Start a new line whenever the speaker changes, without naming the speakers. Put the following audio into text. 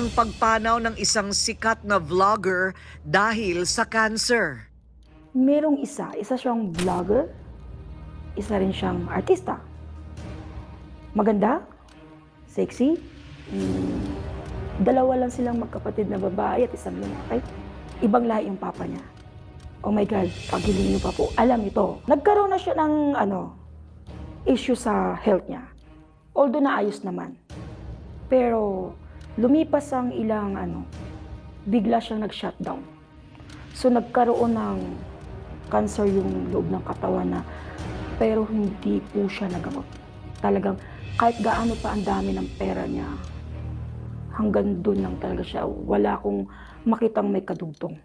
Ang pagpanaw ng isang sikat na vlogger dahil sa cancer.
Merong isa siyang vlogger, isa rin siyang artista. Maganda, sexy, dalawa lang silang magkapatid na babae at isang lalaki. Ibang lahi yung papa niya. Oh my God, pagiling niyo pa po. Alam ito, nagkaroon na siya ng issue sa health niya. Although naayos naman. Pero lumipas ang ilang bigla siyang nag-shutdown. So nagkaroon ng cancer yung loob ng katawan na pero hindi po siya nagamot. Talagang kahit gaano pa ang dami ng pera niya, hanggang doon lang talaga siya. Wala akong makitang may kadugtong.